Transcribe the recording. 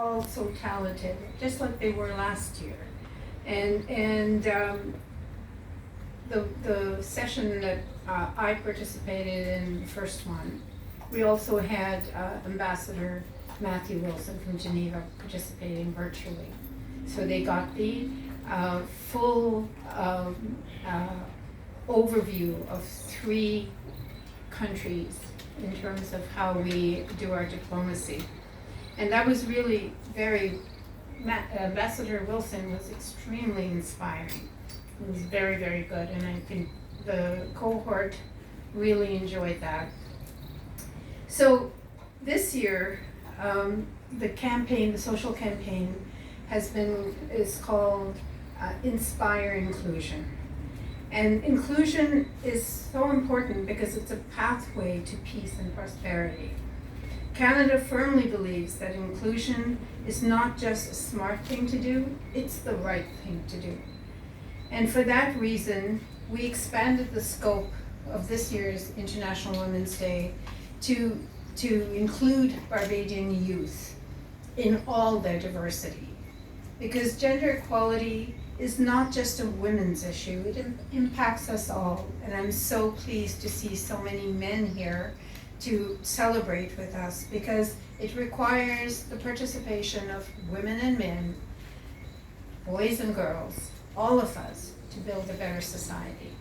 all so talented, just like they were last year. And the session that I participated in, the first one, we also had Ambassador Matthew Wilson from Geneva participating virtually. So they got the full overview of 3 countries in terms of how we do our diplomacy. And that was really Ambassador Wilson was extremely inspiring. It was very, very good, and I think the cohort really enjoyed that. So this year, the campaign, the social campaign, is called Inspire Inclusion. And inclusion is so important because it's a pathway to peace and prosperity. Canada firmly believes that inclusion is not just a smart thing to do, it's the right thing to do. And for that reason, we expanded the scope of this year's International Women's Day to include Barbadian youth in all their diversity. Because gender equality is not just a women's issue, it impacts us all. And I'm so pleased to see so many men here to celebrate with us, because it requires the participation of women and men, boys and girls, all of us, to build a better society.